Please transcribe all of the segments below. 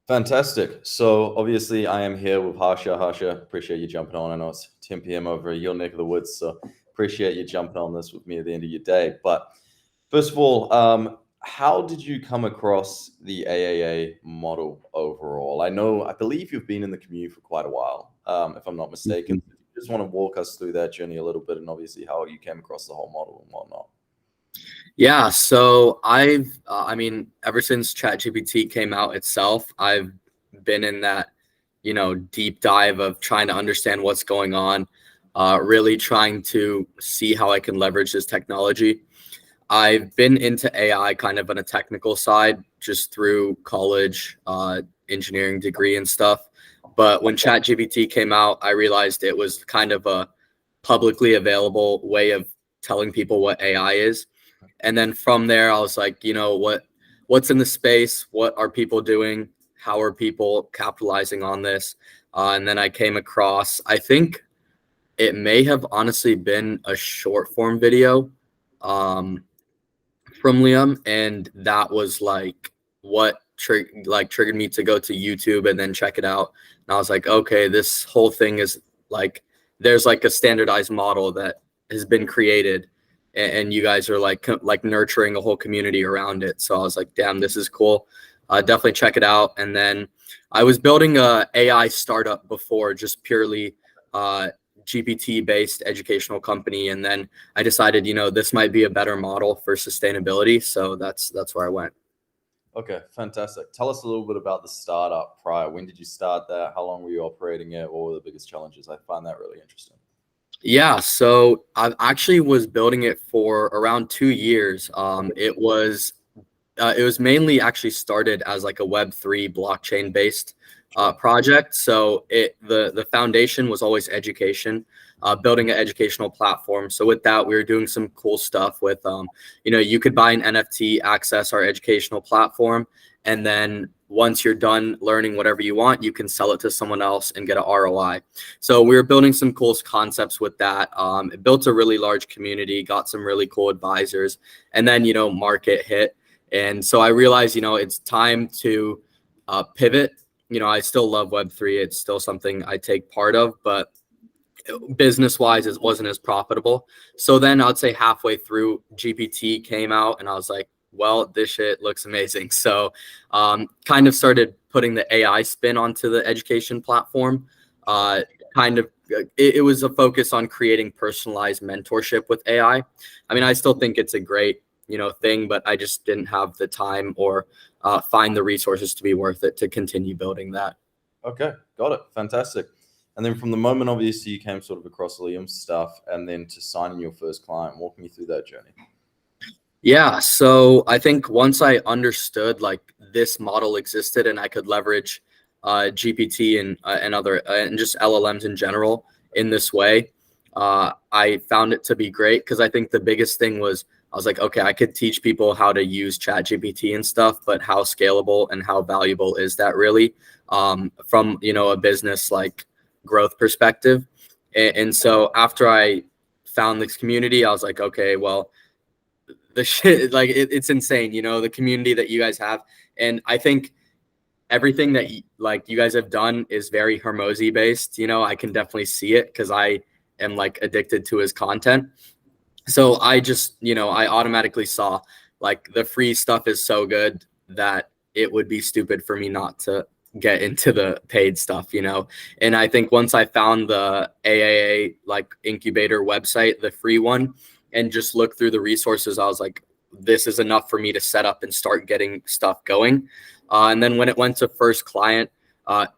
Fantastic. So obviously I am here with Harsha. Harsha, appreciate you jumping on. I know it's 10 p.m. over your neck of the woods, so appreciate you jumping on this with me at the end of your day. But first of all, how did you come across the AAA model overall? I believe you've been in the community for quite a while, if I'm not mistaken. Just want to walk us through that journey a little bit and obviously how you came across the whole model and whatnot. Yeah, so ever since ChatGPT came out itself, I've been in that, deep dive of trying to understand what's going on, really trying to see how I can leverage this technology. I've been into AI kind of on a technical side, just through college, engineering degree and stuff. But when ChatGPT came out, I realized it was kind of a publicly available way of telling people what AI is. And then from there, I was like, what's in the space? What are people doing? How are people capitalizing on this? And then I came across, I think it may have honestly been a short form video um, from Liam, and that was like what triggered me to go to YouTube and then check it out. And I was like, okay, this whole thing is like there's like a standardized model that has been created, and you guys are like nurturing a whole community around it. So I was like, damn, this is cool. Definitely check it out. And then I was building a AI startup before, just purely GPT based educational company, and then I decided, this might be a better model for sustainability. So that's where I went. Okay, fantastic. Tell us a little bit about the startup prior. When did you start that? How long were you operating it? What were the biggest challenges? I find that really interesting. Yeah, so I actually was building it for around 2 years. It was mainly actually started as like a Web3 blockchain based project. So the foundation was always education, building an educational platform. So with that, we were doing some cool stuff with, you could buy an NFT, access our educational platform, and then once you're done learning whatever you want, you can sell it to someone else and get an ROI. So we were building some cool concepts with that. It built a really large community, got some really cool advisors, and then, market hit. And so I realized, it's time to pivot. I still love Web3. It's still something I take part of, but business wise, it wasn't as profitable. So then I'd say halfway through, GPT came out and I was like, well, this shit looks amazing. So kind of started putting the AI spin onto the education platform. It was a focus on creating personalized mentorship with AI. I mean, I still think it's a great thing, but I just didn't have the time or find the resources to be worth it to continue building that. Okay, got it. Fantastic. And then from the moment, obviously, you came sort of across Liam's stuff and then to signing your first client, walk me through that journey. Yeah, so I think once I understood like this model existed and I could leverage GPT and other and just LLMs in general in this way, I found it to be great because I think the biggest thing was I was like, okay, I could teach people how to use ChatGPT and stuff, but how scalable and how valuable is that really from a business like growth perspective? And so after I found this community, I was like, okay, well, the shit like it's insane, the community that you guys have, and I think everything that you guys have done is very Hormozi based. I can definitely see it because I am like addicted to his content. So I just, I automatically saw like the free stuff is so good that it would be stupid for me not to get into the paid stuff, And I think once I found the AAA like incubator website, the free one, and just look through the resources, I was like, this is enough for me to set up and start getting stuff going. And then when it went to first client,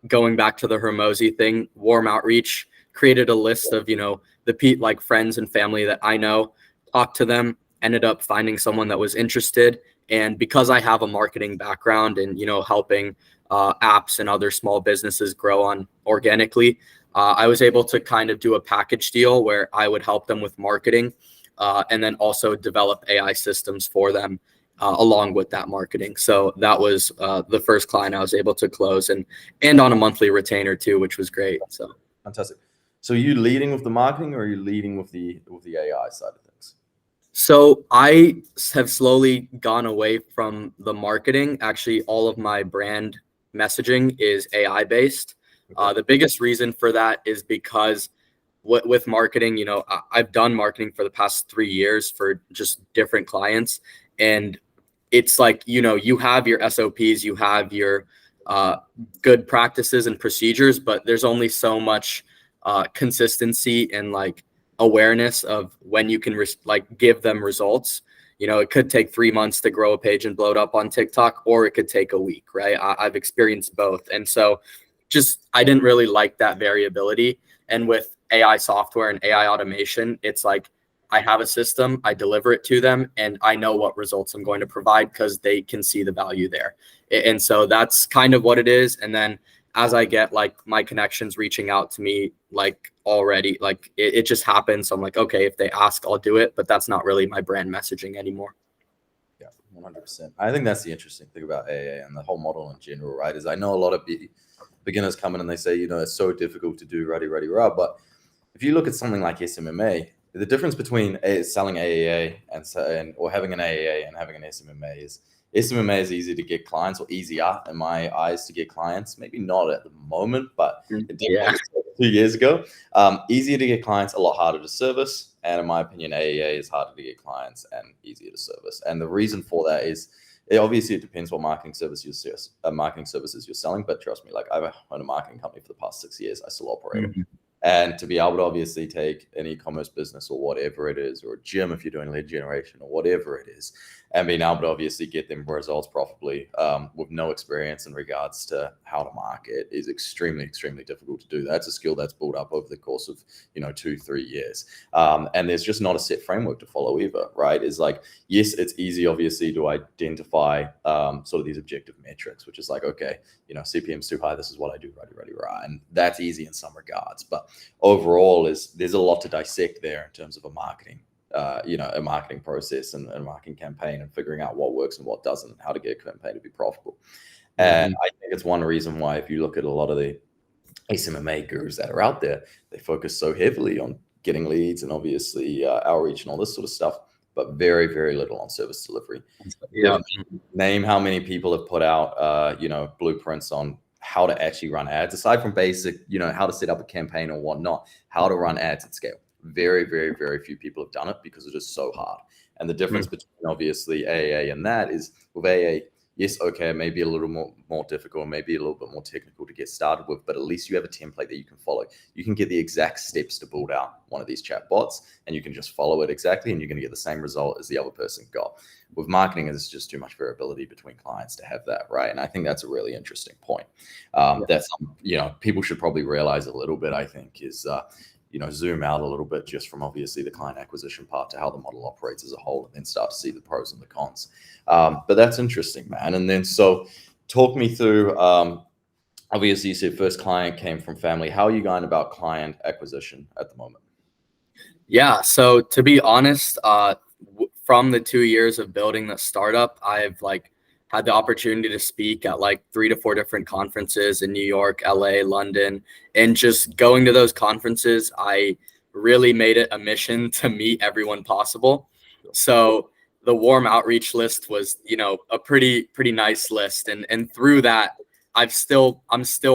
going back to the Hormozi thing, warm outreach, created a list of, the friends and family that I know, talked to them, ended up finding someone that was interested. And because I have a marketing background and, helping apps and other small businesses grow on organically, I was able to kind of do a package deal where I would help them with marketing and then also develop AI systems for them along with that marketing. So that was the first client I was able to close and on a monthly retainer too, which was great. So fantastic. So are you leading with the marketing or are you leading with the AI side of things? So I have slowly gone away from the marketing. Actually, all of my brand messaging is AI based. The biggest reason for that is because with marketing, you know, I've done marketing for the past 3 years for just different clients. And it's like, you know, you have your SOPs, you have your good practices and procedures, but there's only so much consistency and like awareness of when you can like give them results. You know, it could take 3 months to grow a page and blow it up on TikTok, or it could take a week, right? I've experienced both. And so just, I didn't really like that variability. And with AI software and AI automation, it's like, I have a system, I deliver it to them, and I know what results I'm going to provide because they can see the value there. And so that's kind of what it is. And then as I get like my connections reaching out to me, like already, like it just happens. So I'm like, okay, if they ask, I'll do it, but that's not really my brand messaging anymore. Yeah, 100%. I think that's the interesting thing about AA and the whole model in general, right? Is I know a lot of beginners come in and they say, you know, it's so difficult to do rah. But if you look at something like SMMA, the difference between selling AAA and or having an AAA and having an SMMA is SMMA is easy to get clients, or easier in my eyes to get clients. Maybe not at the moment, but it definitely was 2 years ago. Easier to get clients, a lot harder to service. And in my opinion, AAA is harder to get clients and easier to service. And the reason for that is obviously it depends what marketing services you're selling. But trust me, like I've owned a marketing company for the past 6 years. I still operate it. And to be able to obviously take an e-commerce business or whatever it is, or a gym if you're doing lead generation or whatever it is, and being able to obviously get them results profitably with no experience in regards to how to market is extremely, extremely difficult to do. That's a skill that's built up over the course of, 2-3 years. And there's just not a set framework to follow either, right? It's like, yes, it's easy obviously to identify sort of these objective metrics, which is like, okay, CPM's too high, this is what I do, right. And that's easy in some regards. But overall there's a lot to dissect there in terms of a marketing process and a marketing campaign, and figuring out what works and what doesn't, and how to get a campaign to be profitable. And I think it's one reason why, if you look at a lot of the SMMA gurus that are out there, they focus so heavily on getting leads and obviously outreach and all this sort of stuff, but very, very little on service delivery. Yeah. Name how many people have put out, blueprints on how to actually run ads, aside from basic, how to set up a campaign or whatnot, how to run ads at scale. Very, very, very few people have done it because it is so hard. And the difference between obviously AA and that is, with AA, yes, okay, it may be a little more difficult, maybe a little bit more technical to get started with, but at least you have a template that you can follow. You can get the exact steps to build out one of these chat bots, and you can just follow it exactly, and you're going to get the same result as the other person got. With marketing, there's just too much variability between clients to have that, right? And I think that's a really interesting point. That's people should probably realize a little bit, I think, is zoom out a little bit just from obviously the client acquisition part to how the model operates as a whole, and then start to see the pros and the cons. But that's interesting, man. And then, so talk me through, obviously you said first client came from family. How are you going about client acquisition at the moment? Yeah. So to be honest, from the 2 years of building the startup, I've had the opportunity to speak at 3 to 4 different conferences in New York, LA, London, and just going to those conferences, I really made it a mission to meet everyone possible. So the warm outreach list was, a pretty nice list. And through that, I'm still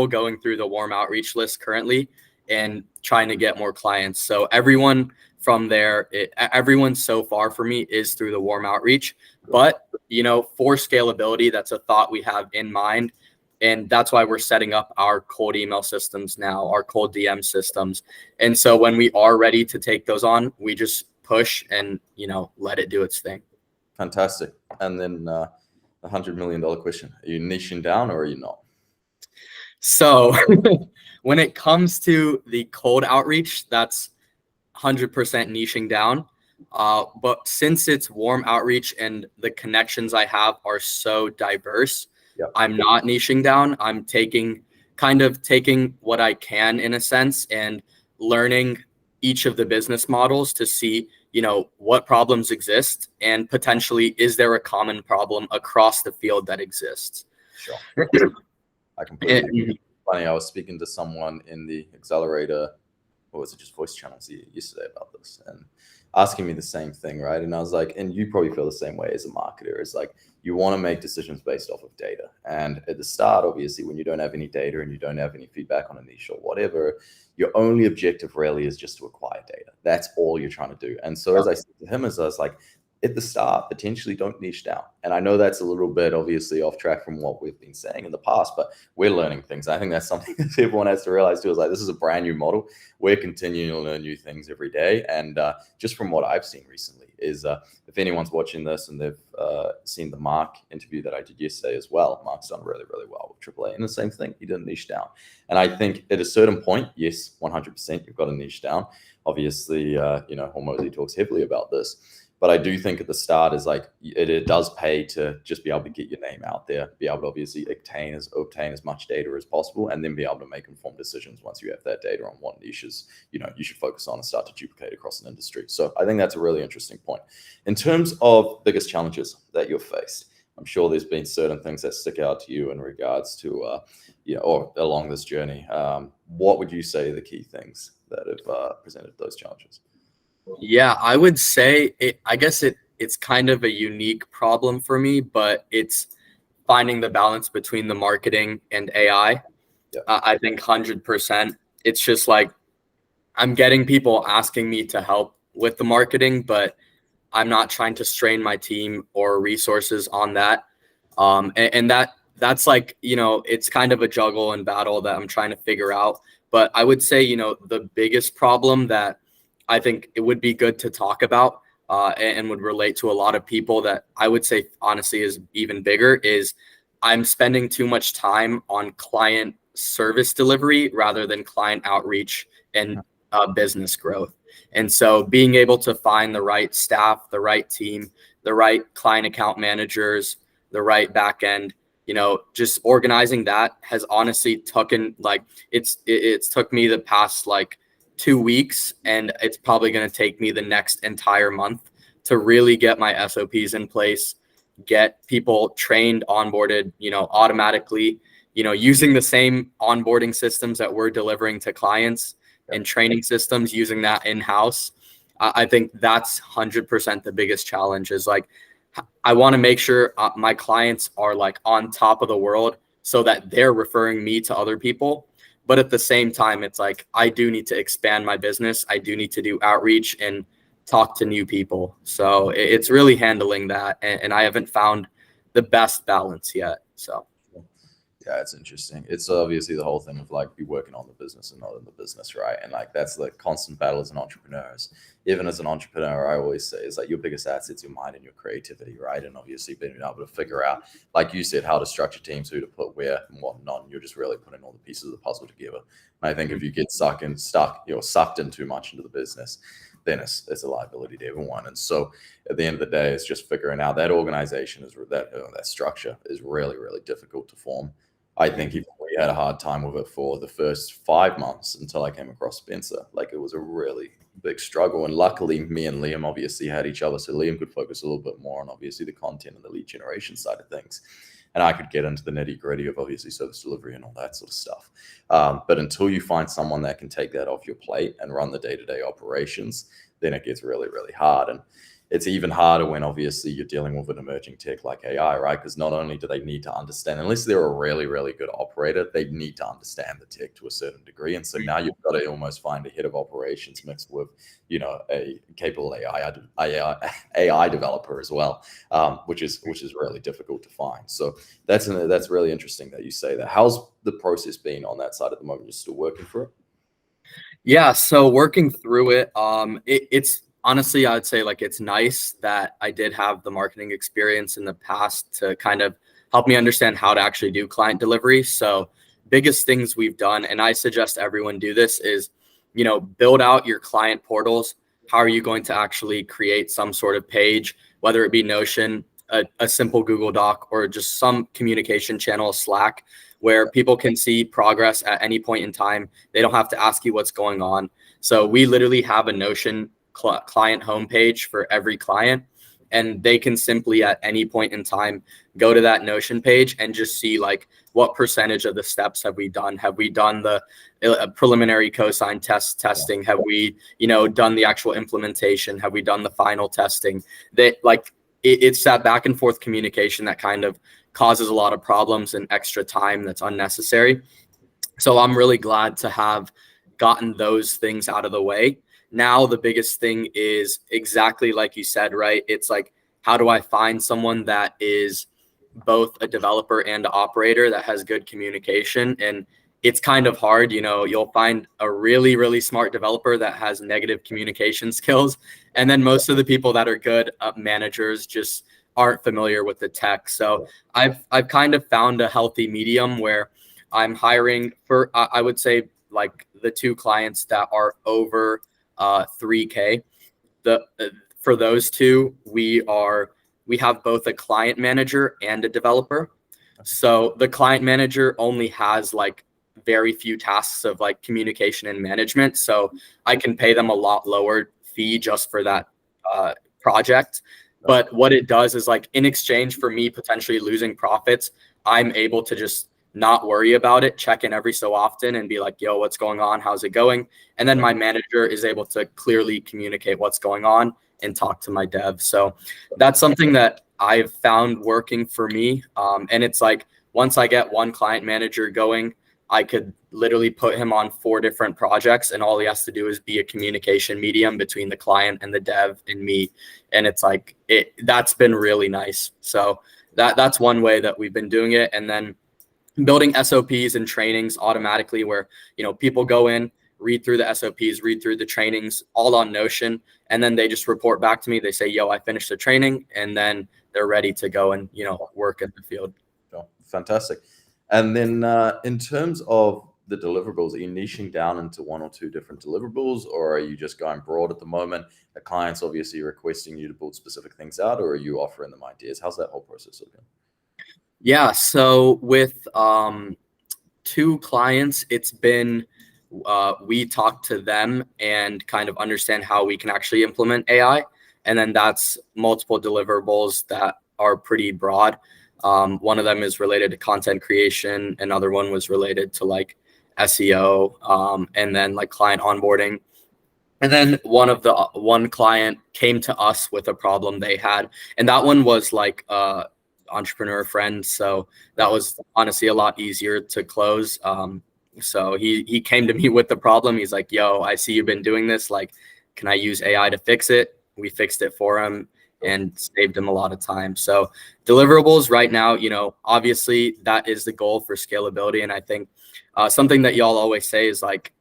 going through the warm outreach list currently and trying to get more clients. So everyone from there, everyone so far for me is through the warm outreach. But, for scalability, that's a thought we have in mind. And that's why we're setting up our cold email systems now, our cold DM systems. And so when we are ready to take those on, we just push and, let it do its thing. Fantastic. And then the $100 million question, are you niching down or are you not? So when it comes to the cold outreach, that's 100% niching down. But since it's warm outreach and the connections I have are so diverse, I'm not niching down. I'm taking what I can in a sense and learning each of the business models to see, what problems exist, and potentially is there a common problem across the field that exists. Sure. I completely. Funny, I was speaking to someone in the accelerator or was it just voice channels yesterday about this, and asking me the same thing, right? And I was like, and you probably feel the same way as a marketer. It's like you want to make decisions based off of data. And at the start, obviously, when you don't have any data and you don't have any feedback on a niche or whatever, your only objective really is just to acquire data. That's all you're trying to do. And so as I said to him, as I was like, at the start, potentially don't niche down. And I know that's a little bit obviously off track from what we've been saying in the past, but we're learning things. I think that's something that everyone has to realize too, is like, this is a brand new model. We're continuing to learn new things every day. And just from what I've seen recently is if anyone's watching this and they've seen the Mark interview that I did yesterday as well, Mark's done really, really well with AAA. And the same thing, he didn't niche down. And I think at a certain point, yes, 100%, you've got to niche down. Obviously, Hormozi talks heavily about this. But I do think at the start is like it does pay to just be able to get your name out there, be able to obviously obtain as much data as possible, and then be able to make informed decisions once you have that data on what niches you should focus on and start to duplicate across an industry. So I think that's a really interesting point. In terms of biggest challenges that you've faced, I'm sure there's been certain things that stick out to you in regards to or along this journey. What would you say are the key things that have presented those challenges? Yeah, I would say it's kind of a unique problem for me, but it's finding the balance between the marketing and AI. Yeah. I think 100%. It's just like I'm getting people asking me to help with the marketing, but I'm not trying to strain my team or resources on that. And that's like, it's kind of a juggle and battle that I'm trying to figure out. But I would say, the biggest problem that I think it would be good to talk about and would relate to a lot of people that I would say honestly is even bigger is I'm spending too much time on client service delivery rather than client outreach and business growth. And so being able to find the right staff, the right team, the right client account managers, the right back end, just organizing that has honestly taken it's took me the past 2 weeks, and it's probably going to take me the next entire month to really get my SOPs in place, get people trained, onboarded, automatically, using the same onboarding systems that we're delivering to clients and training systems, using that in-house. I think that's 100% the biggest challenge is I want to make sure my clients are on top of the world so that they're referring me to other people. But at the same time, it's I do need to expand my business. I do need to do outreach and talk to new people. So it's really handling that. And I haven't found the best balance yet. So. Yeah, it's interesting. It's obviously the whole thing of be working on the business and not in the business, right? And that's the constant battle as an entrepreneur. Even as an entrepreneur, I always say is your biggest asset's your mind and your creativity, right? And obviously being able to figure out, like you said, how to structure teams, who to put where and whatnot. And you're just really putting all the pieces of the puzzle together. And I think if you get sucked in too much into the business, then it's a liability to everyone. And so at the end of the day, it's just figuring out that organization that structure is really, really difficult to form. I think even we had a hard time with it for the first 5 months until I came across Spencer. It was a really big struggle. And luckily, me and Liam obviously had each other. So Liam could focus a little bit more on obviously the content and the lead generation side of things. And I could get into the nitty gritty of obviously service delivery and all that sort of stuff. But until you find someone that can take that off your plate and run the day-to-day operations, then it gets really, really hard. And it's even harder when obviously you're dealing with an emerging tech like AI, right? Because not only do they need to understand, unless they're a really, really good operator, they need to understand the tech to a certain degree. And so now you've got to almost find a head of operations mixed with, a capable AI developer as well, which is really difficult to find. So that's really interesting that you say that. How's the process been on that side at the moment? You're still working through it? Yeah, so working through it, it's honestly, I would say it's nice that I did have the marketing experience in the past to kind of help me understand how to actually do client delivery. So biggest things we've done, and I suggest everyone do this, is, build out your client portals. How are you going to actually create some sort of page, whether it be Notion, a simple Google Doc, or just some communication channel, Slack, where people can see progress at any point in time. They don't have to ask you what's going on. So we literally have a Notion client homepage for every client. and they can simply at any point in time go to that Notion page and just see like what percentage of the steps have we done? Have we done the preliminary cosine testing? Have we, done the actual implementation? Have we done the final testing? That like it's that back and forth communication that kind of causes a lot of problems and extra time that's unnecessary. So I'm really glad to have gotten those things out of the way. Now the biggest thing is exactly like you said, right? It's like, how do I find someone that is both a developer and an operator that has good communication? And it's kind of hard, you'll find a really, really smart developer that has negative communication skills. And then most of the people that are good managers just aren't familiar with the tech. So I've kind of found a healthy medium where I'm hiring for, I would say, like the 2 clients that are over 3K. For those 2, we have both a client manager and a developer. So the client manager only has like very few tasks of like communication and management. So I can pay them a lot lower fee just for that project. But what it does is like in exchange for me potentially losing profits, I'm able to just not worry about it, check in every so often and be like, yo, what's going on? How's it going? And then my manager is able to clearly communicate what's going on and talk to my dev. So that's something that I've found working for me. And it's like, once I get one client manager going, I could literally put him on 4 different projects and all he has to do is be a communication medium between the client and the dev and me. And it's like, that's been really nice. So that's one way that we've been doing it. And then building SOPs and trainings automatically where, people go in, read through the SOPs, read through the trainings all on Notion. And then they just report back to me. They say, yo, I finished the training. And then they're ready to go and, work in the field. Oh, fantastic. And then in terms of the deliverables, are you niching down into 1 or 2 different deliverables, or are you just going broad at the moment? The client's obviously requesting you to build specific things out, or are you offering them ideas? How's that whole process looking? Yeah. So with 2 clients, it's been, we talk to them and kind of understand how we can actually implement AI. And then that's multiple deliverables that are pretty broad. One of them is related to content creation. Another one was related to like SEO, and then like client onboarding. And then one client came to us with a problem they had. And that one was like, entrepreneur friend, so that was honestly a lot easier to close. So he came to me with the problem. He's like, yo, I see you've been doing this, like, can I use AI to fix it? We fixed it for him and saved him a lot of time. So deliverables right now, obviously that is the goal for scalability. And I think something that y'all always say is like,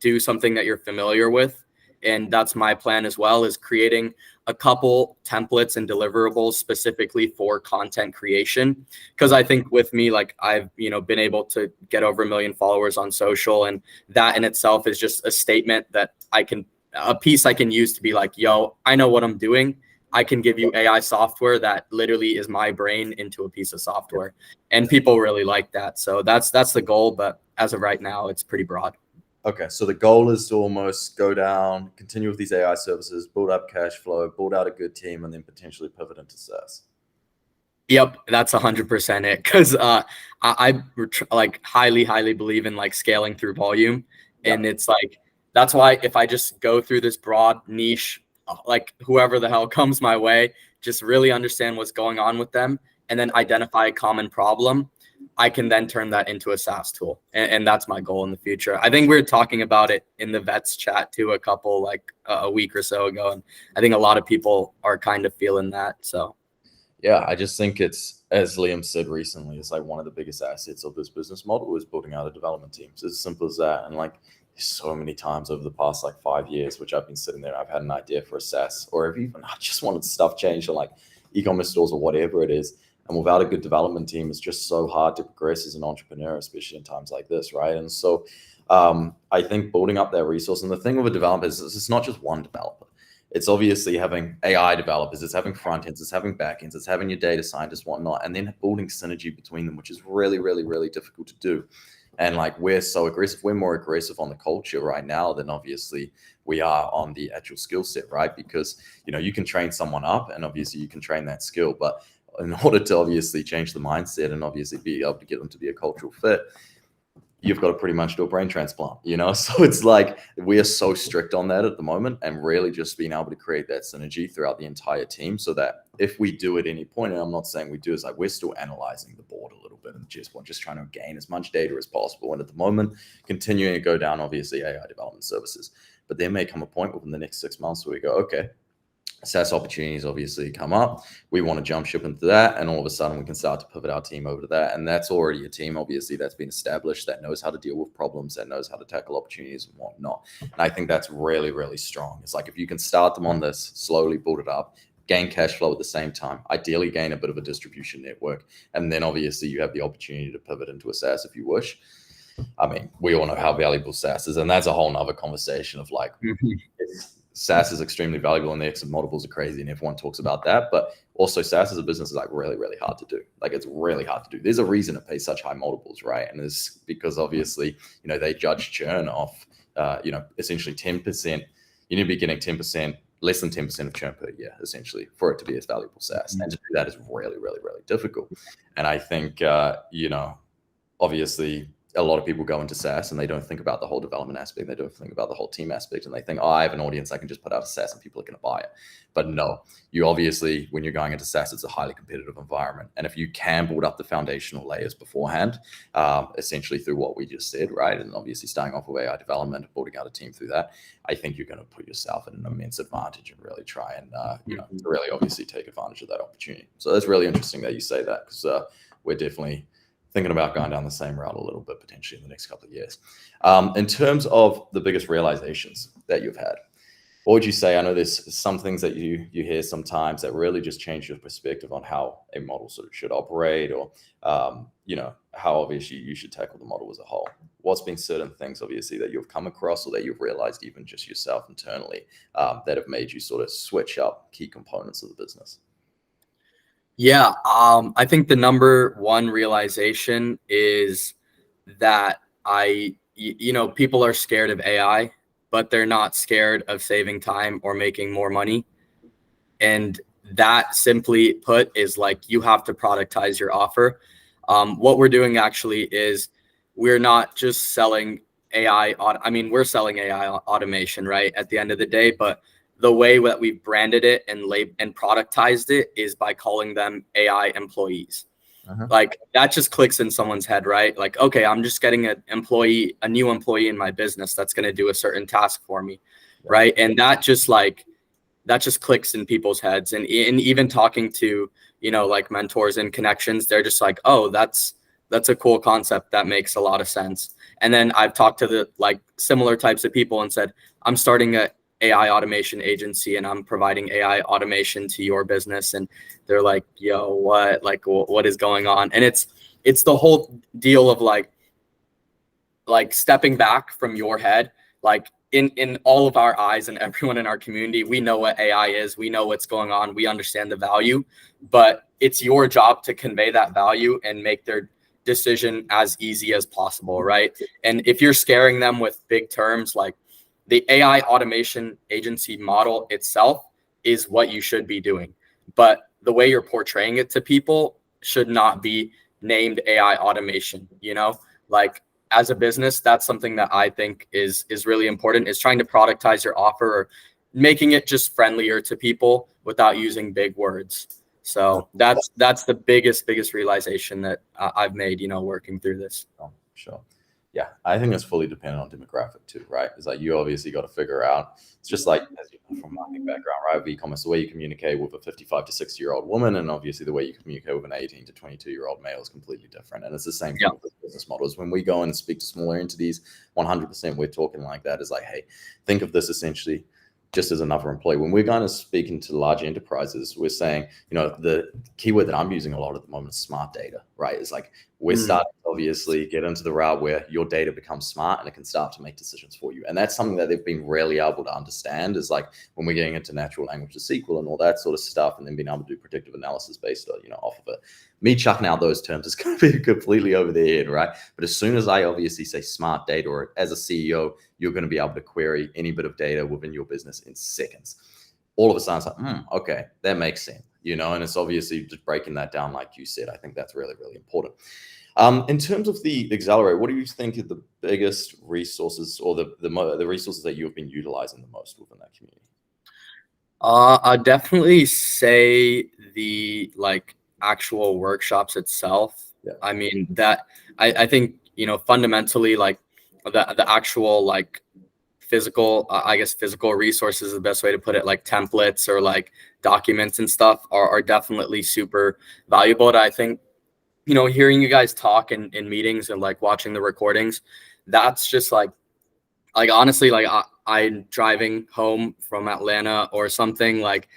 do something that you're familiar with. And that's my plan as well, is creating a couple templates and deliverables specifically for content creation. Because I think with me, like I've, been able to get over 1 million followers on social. And that in itself is just a statement that a piece I can use to be like, yo, I know what I'm doing. I can give you AI software that literally is my brain into a piece of software. And people really like that. So that's the goal. But as of right now, it's pretty broad. Okay, so the goal is to almost go down, continue with these AI services, build up cash flow, build out a good team, and then potentially pivot into SaaS. Yep, that's 100% it. Because I like highly believe in like scaling through volume, and it's like that's why if I just go through this broad niche, like whoever the hell comes my way, just really understand what's going on with them, and then identify a common problem, I can then turn that into a SaaS tool. And that's my goal in the future. I think we were talking about it in the vets chat too, a week or so ago. And I think a lot of people are kind of feeling that. So, yeah, I just think it's, as Liam said recently, it's like one of the biggest assets of this business model is building out a development team. It's as simple as that. And like so many times over the past like 5 years, which I've been sitting there, I've had an idea for a SaaS, or if even I just wanted stuff changed or like e-commerce stores or whatever it is. And without a good development team, it's just so hard to progress as an entrepreneur, especially in times like this, right? And so I think building up that resource, and the thing with a developer is it's not just one developer. It's obviously having AI developers, it's having front ends, it's having back ends, it's having your data scientists, whatnot, and then building synergy between them, which is really, really, really difficult to do. And like we're so aggressive, we're more aggressive on the culture right now than obviously we are on the actual skill set, right? Because, you can train someone up and obviously you can train that skill, but in order to obviously change the mindset and obviously be able to get them to be a cultural fit, you've got to pretty much do a brain transplant, So it's like we are so strict on that at the moment, and really just being able to create that synergy throughout the entire team so that if we do at any point, and I'm not saying we do, is like we're still analyzing the board a little bit and just trying to gain as much data as possible. And at the moment, continuing to go down, obviously, AI development services. But there may come a point within the next 6 months where we go, okay, SaaS opportunities obviously come up. We want to jump ship into that. And all of a sudden we can start to pivot our team over to that. And that's already a team, obviously, that's been established, that knows how to deal with problems, that knows how to tackle opportunities and whatnot. And I think that's really, really strong. It's like if you can start them on this, slowly build it up, gain cash flow at the same time, ideally gain a bit of a distribution network. And then obviously you have the opportunity to pivot into a SaaS if you wish. I mean, we all know how valuable SaaS is. And that's a whole nother conversation of like, SaaS is extremely valuable and the exit multiples are crazy and everyone talks about that. But also SaaS as a business is like really, really hard to do. Like it's really hard to do. There's a reason it pays such high multiples, right? And it's because obviously, they judge churn off, essentially 10%. You need to be getting 10%, less than 10% of churn per year, essentially, for it to be as valuable SaaS. And to do that is really, really, really difficult. And I think, obviously, a lot of people go into SaaS and they don't think about the whole development aspect. They don't think about the whole team aspect, and they think, I have an audience, I can just put out a SaaS and people are going to buy it. But no, you obviously, when you're going into SaaS, it's a highly competitive environment. And if you can build up the foundational layers beforehand, essentially through what we just said, right? And obviously starting off with AI development, building out a team through that, I think you're going to put yourself at an immense advantage and really try and, to really obviously take advantage of that opportunity. So that's really interesting that you say that, because we're definitely thinking about going down the same route a little bit potentially in the next couple of years. In terms of the biggest realizations that you've had, what would you say? I know there's some things that you hear sometimes that really just change your perspective on how a model sort of should operate, or how obviously you should tackle the model as a whole. What's been certain things obviously that you've come across or that you've realized even just yourself internally that have made you sort of switch up key components of the business? Yeah, I think the number one realization is that people are scared of AI, but they're not scared of saving time or making more money. And that, simply put, is like you have to productize your offer. What we're doing actually is we're not just selling AI. We're selling AI automation, right, at the end of the day, but the way that we've branded it and productized it is by calling them AI employees. Like that just clicks in someone's head, right? Like, okay, I'm just getting a new employee in my business that's going to do a certain task for me, right? And that just clicks in people's heads. And even talking to, like mentors and connections, they're just like, oh, that's a cool concept. That makes a lot of sense. And then I've talked to the like similar types of people and said, I'm starting a AI automation agency and I'm providing AI automation to your business. And they're like, yo, what? Like, what is going on? And it's the whole deal of like stepping back from your head, like in all of our eyes and everyone in our community, we know what AI is. We know what's going on. We understand the value, but it's your job to convey that value and make their decision as easy as possible, right? And if you're scaring them with big terms like the AI automation agency model itself is what you should be doing. But the way you're portraying it to people should not be named AI automation, Like as a business, that's something that I think is really important, is trying to productize your offer or making it just friendlier to people without using big words. So that's the biggest realization that I've made, working through this. Oh, sure. Yeah, I think it's fully dependent on demographic too, right? It's like you obviously got to figure out. It's just like, as you know, from marketing background, right? With e-commerce, the way you communicate with a 55 to 60-year-old woman, and obviously the way you communicate with an 18 to 22-year-old male is completely different. And it's the same thing with business models. When we go and speak to smaller entities, 100% we're talking like that. Is like, hey, think of this essentially just as another employee. When we're going to speaking to large enterprises, we're saying, the keyword that I'm using a lot at the moment is smart data, right? It's like we're Mm. starting to obviously get into the route where your data becomes smart and it can start to make decisions for you. And that's something that they've been rarely able to understand, is like when we're getting into natural language SQL and all that sort of stuff, and then being able to do predictive analysis based on, off of it. Me chucking out those terms is going to be completely over their head, right? But as soon as I obviously say smart data, or as a CEO, you're going to be able to query any bit of data within your business in seconds. All of a sudden, it's like, okay, that makes sense, and it's obviously just breaking that down, like you said. I think that's really, really important. In terms of the Accelerate, what do you think are the biggest resources, or the resources that you have been utilizing the most within that community? I'd definitely say the actual workshops itself. Yeah. I mean, that I think, fundamentally, like the actual physical, I guess physical resources is the best way to put it, like templates or like documents and stuff are definitely super valuable. And I think, hearing you guys talk in meetings and like watching the recordings, that's just like honestly, like I'm driving home from Atlanta or something, like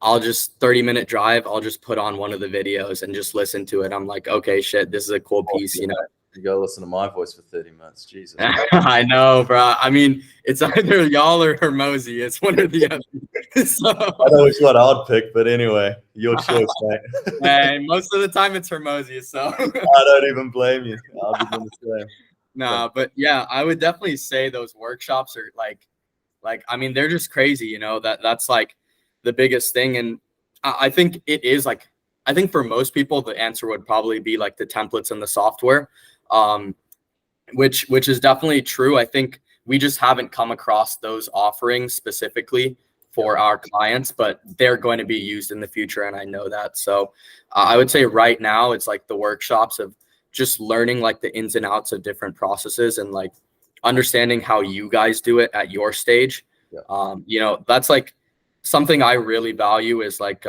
I'll just 30-minute drive, I'll just put on one of the videos and just listen to it. I'm like, okay, shit, this is a cool piece, You go listen to my voice for 30 minutes. Jesus. I know, bro. I mean, it's either y'all or Hormozi. It's one or the other. So, I know which one I'd pick, but anyway, your choice, mate. and most of the time it's Hormozi. So I don't even blame you. I'll be doing the same. nah, but yeah, I would definitely say those workshops are like I mean, they're just crazy. That's like the biggest thing, and I think it is like, I think for most people the answer would probably be like the templates and the software, which is definitely true. I think we just haven't come across those offerings specifically for our clients, but they're going to be used in the future, and I know that. So I would say right now it's like the workshops of just learning like the ins and outs of different processes and like understanding how you guys do it at your stage. Yeah. That's like something I really value, is like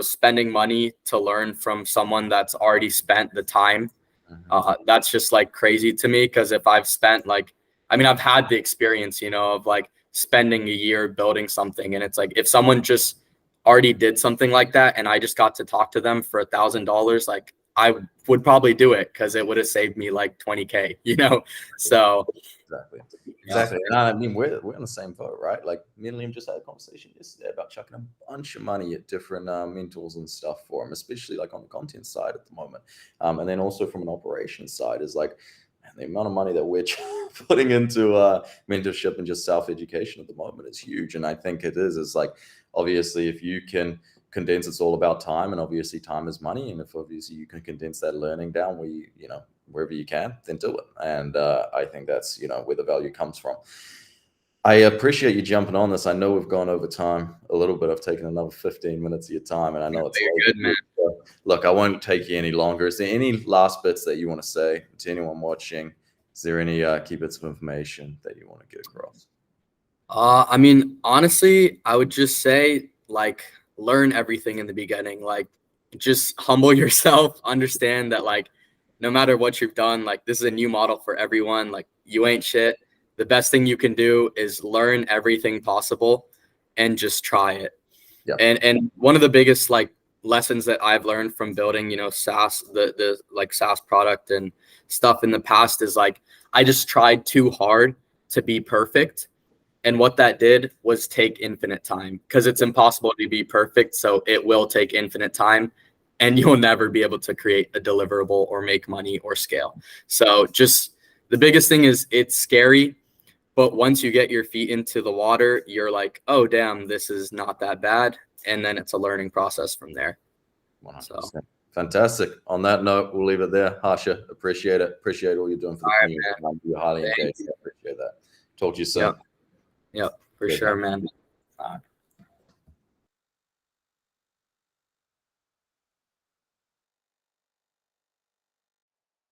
spending money to learn from someone that's already spent the time. That's just like crazy to me, because if I've spent I've had the experience, of like spending a year building something, and it's like if someone just already did something like that and I just got to talk to them for $1,000, like I would probably do it because it would have saved me like 20K, So exactly. And I mean, we're on the same boat, right? Like me and Liam just had a conversation yesterday about chucking a bunch of money at different mentors and stuff for them, especially like on the content side at the moment. And then also from an operations side is like, man, the amount of money that we're putting into mentorship and just self-education at the moment is huge. And I think it's like, obviously, if you can condense, it's all about time, and obviously time is money. And if obviously you can condense that learning down where wherever you can, then do it. And I think that's where the value comes from. I appreciate you jumping on this. I know we've gone over time a little bit. I've taken another 15 minutes of your time, and I know it's good, man. Look, I won't take you any longer. Is there any last bits that you want to say to anyone watching? Is there any key bits of information that you want to get across? I mean, honestly, I would just say learn everything in the beginning. Like, just humble yourself, understand that no matter what you've done, this is a new model for everyone. Like, you ain't shit. The best thing you can do is learn everything possible and just try it. Yeah. And one of the biggest lessons that I've learned from building, SaaS, the SaaS product and stuff in the past is I just tried too hard to be perfect. And what that did was take infinite time, because it's impossible to be perfect. So it will take infinite time, and you'll never be able to create a deliverable or make money or scale. So just the biggest thing is it's scary, but once you get your feet into the water, you're like, oh, damn, this is not that bad. And then it's a learning process from there. 100%. So. Fantastic. On that note, we'll leave it there. Harsha, appreciate it. Appreciate all you're doing for the community. You're highly engaged. I appreciate that. Talk to you soon. Yep, for sure, man.